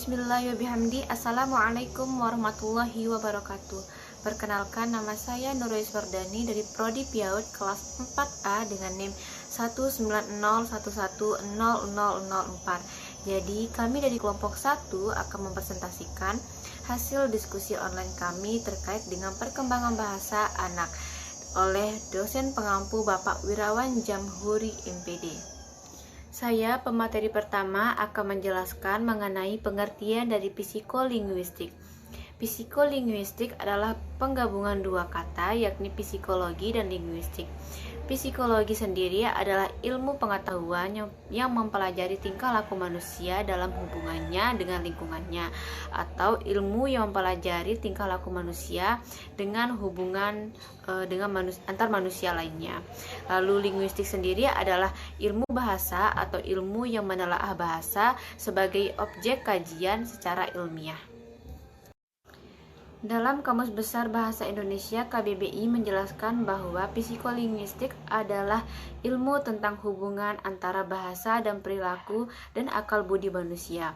Bismillahirrahmanirrahim. Assalamualaikum warahmatullahi wabarakatuh. Perkenalkan, nama saya Nurais Wardani dari Prodi PIAUD kelas 4A dengan NIM 190110004. Jadi, kami dari kelompok 1 akan mempresentasikan hasil diskusi online kami terkait dengan perkembangan bahasa anak oleh dosen pengampu Bapak Wirawan Jamhuri MPD. Saya, pemateri pertama, akan menjelaskan mengenai pengertian dari psikolinguistik. Psikolinguistik adalah penggabungan dua kata, yakni psikologi dan linguistik. Psikologi sendiri adalah ilmu pengetahuan yang mempelajari tingkah laku manusia dalam hubungannya dengan lingkungannya, atau ilmu yang mempelajari tingkah laku manusia dengan hubungan antar manusia lainnya. Lalu linguistik sendiri adalah ilmu bahasa atau ilmu yang menelaah bahasa sebagai objek kajian secara ilmiah. Dalam Kamus Besar Bahasa Indonesia KBBI menjelaskan bahwa psikolinguistik adalah ilmu tentang hubungan antara bahasa dan perilaku dan akal budi manusia.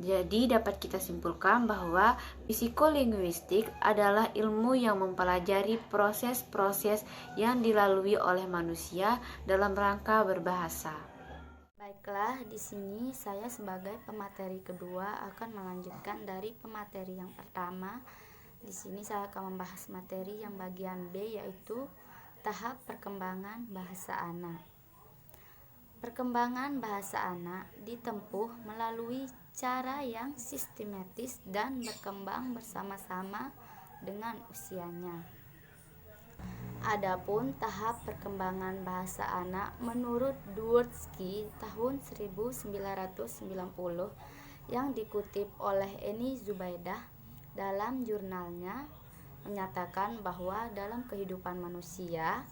Jadi dapat kita simpulkan bahwa psikolinguistik adalah ilmu yang mempelajari proses-proses yang dilalui oleh manusia dalam rangka berbahasa. Baiklah, di sini saya sebagai pemateri kedua akan melanjutkan dari pemateri yang pertama. Di sini saya akan membahas materi yang bagian B, yaitu tahap perkembangan bahasa anak. Perkembangan bahasa anak ditempuh melalui cara yang sistematis dan berkembang bersama-sama dengan usianya. Adapun tahap perkembangan bahasa anak menurut Dwordsky tahun 1990 yang dikutip oleh Eni Zubaidah dalam jurnalnya menyatakan bahwa dalam kehidupan manusia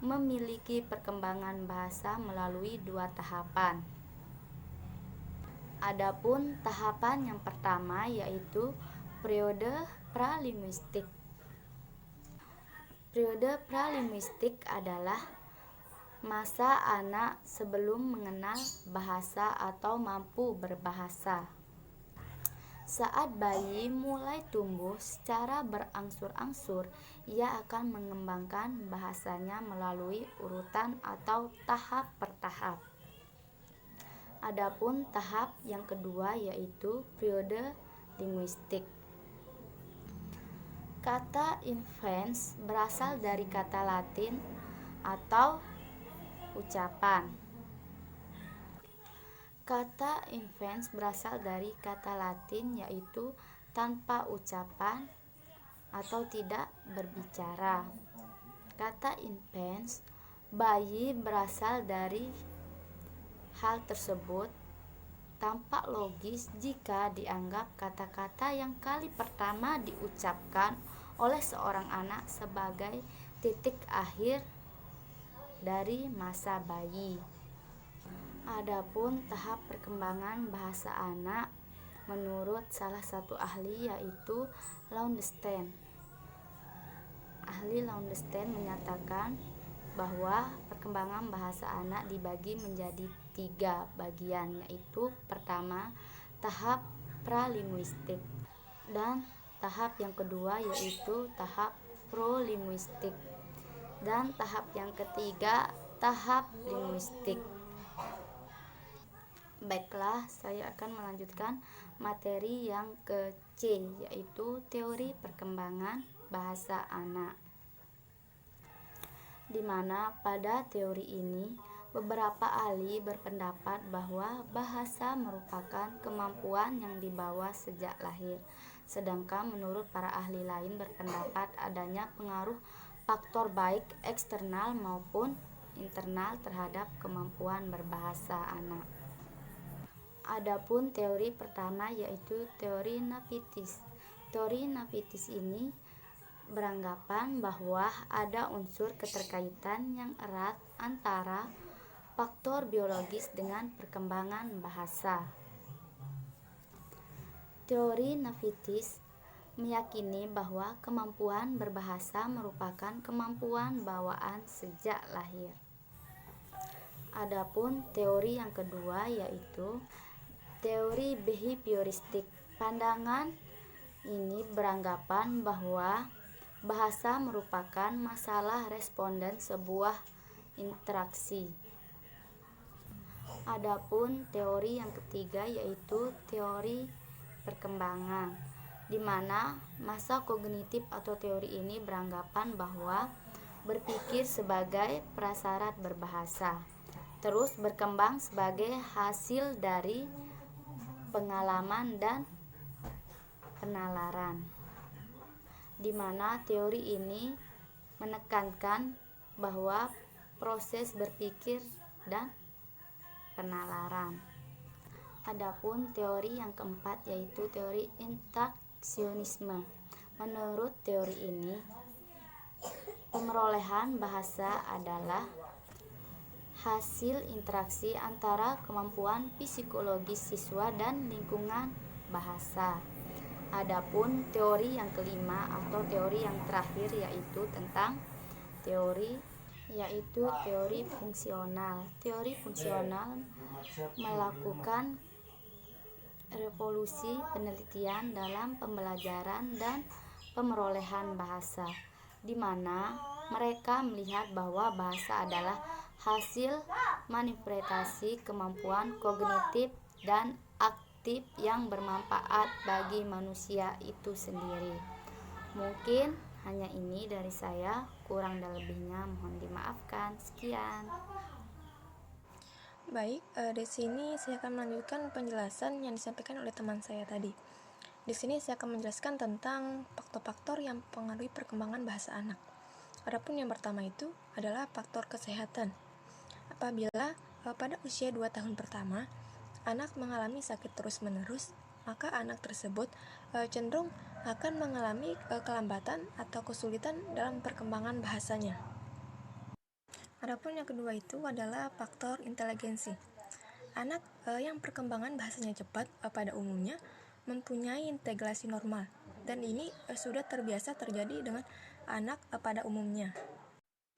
memiliki perkembangan bahasa melalui dua tahapan. Adapun tahapan yang pertama yaitu periode pralinguistik. Periode pralinguistik adalah masa anak sebelum mengenal bahasa atau mampu berbahasa. Saat bayi mulai tumbuh secara berangsur-angsur, ia akan mengembangkan bahasanya melalui urutan atau tahap per tahap. Adapun tahap yang kedua yaitu periode linguistik. Kata infans berasal dari kata Latin atau ucapan. Kata infans berasal dari kata Latin yaitu tanpa ucapan atau tidak berbicara. Kata infans, bayi, berasal dari hal tersebut tampak logis jika dianggap kata-kata yang kali pertama diucapkan oleh seorang anak sebagai titik akhir dari masa bayi. Adapun tahap perkembangan bahasa anak menurut salah satu ahli yaitu Laundstedt. Ahli Laundstedt menyatakan bahwa perkembangan bahasa anak dibagi menjadi 3 bagian, yaitu pertama tahap pralinguistik dan tahap yang kedua yaitu tahap prolinguistik dan tahap yang ketiga tahap linguistik. Baiklah, saya akan melanjutkan materi yang ke C, yaitu teori perkembangan bahasa anak. Di mana pada teori ini beberapa ahli berpendapat bahwa bahasa merupakan kemampuan yang dibawa sejak lahir. Sedangkan menurut para ahli lain berpendapat adanya pengaruh faktor baik eksternal maupun internal terhadap kemampuan berbahasa anak. Adapun teori pertama yaitu teori Navitis. Teori Navitis ini beranggapan bahwa ada unsur keterkaitan yang erat antara faktor biologis dengan perkembangan bahasa. Teori Navitis meyakini bahwa kemampuan berbahasa merupakan kemampuan bawaan sejak lahir. Adapun teori yang kedua yaitu teori behavioristik. Pandangan ini beranggapan bahwa bahasa merupakan masalah responden sebuah interaksi. Adapun teori yang ketiga yaitu teori perkembangan, di mana masa kognitif atau teori ini beranggapan bahwa berpikir sebagai prasyarat berbahasa, terus berkembang sebagai hasil dari pengalaman dan penalaran, di mana teori ini menekankan bahwa proses berpikir dan penalaran. Adapun teori yang keempat yaitu teori interaksionisme. Menurut teori ini, pemerolehan bahasa adalah hasil interaksi antara kemampuan psikologis siswa dan lingkungan bahasa. Adapun teori yang kelima atau teori yang terakhir yaitu teori fungsional. Teori fungsional melakukan revolusi penelitian dalam pembelajaran dan pemerolehan bahasa, di mana mereka melihat bahwa bahasa adalah hasil manifestasi kemampuan kognitif dan aktif yang bermanfaat bagi manusia itu sendiri. Mungkin hanya ini dari saya, kurang dan lebihnya mohon dimaafkan. Sekian. Baik, di sini saya akan melanjutkan penjelasan yang disampaikan oleh teman saya tadi. Di sini saya akan menjelaskan tentang faktor-faktor yang mempengaruhi perkembangan bahasa anak. Adapun yang pertama itu adalah faktor kesehatan. Apabila pada usia 2 tahun pertama, anak mengalami sakit terus-menerus, maka anak tersebut cenderung akan mengalami kelambatan atau kesulitan dalam perkembangan bahasanya. Adapun yang kedua itu adalah faktor inteligensi. Anak yang perkembangan bahasanya cepat pada umumnya mempunyai integrasi normal, dan ini sudah terbiasa terjadi dengan anak pada umumnya.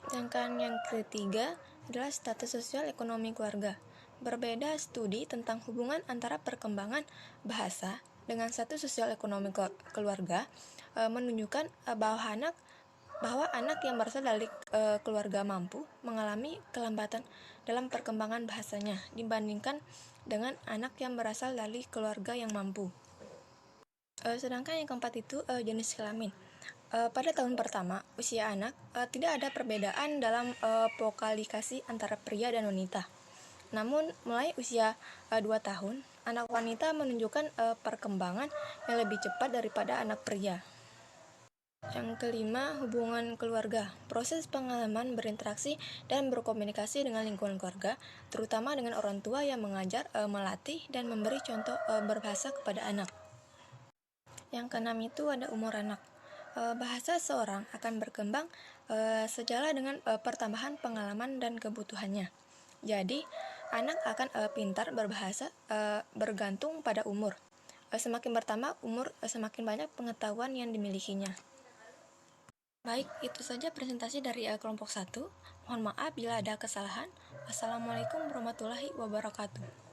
Sedangkan yang ketiga adalah status sosial ekonomi keluarga. Berbeda studi tentang hubungan antara perkembangan bahasa dengan status sosial ekonomi keluarga menunjukkan bahwa anak yang berasal dari keluarga mampu mengalami kelambatan dalam perkembangan bahasanya dibandingkan dengan anak yang berasal dari keluarga yang mampu. Sedangkan yang keempat itu jenis kelamin. Pada tahun pertama usia anak tidak ada perbedaan dalam vokalisasi antara pria dan wanita. Namun mulai usia 2 tahun, anak wanita menunjukkan perkembangan yang lebih cepat daripada anak pria. Yang kelima, hubungan keluarga. Proses pengalaman berinteraksi dan berkomunikasi dengan lingkungan keluarga, terutama dengan orang tua yang mengajar, melatih, dan memberi contoh berbahasa kepada anak. Yang keenam itu ada umur anak. Bahasa seorang akan berkembang sejalan dengan pertambahan pengalaman dan kebutuhannya. Jadi, anak akan pintar berbahasa bergantung pada umur. Semakin bertambah umur, semakin banyak pengetahuan yang dimilikinya. Baik, itu saja presentasi dari kelompok 1. Mohon maaf bila ada kesalahan. Wassalamualaikum warahmatullahi wabarakatuh.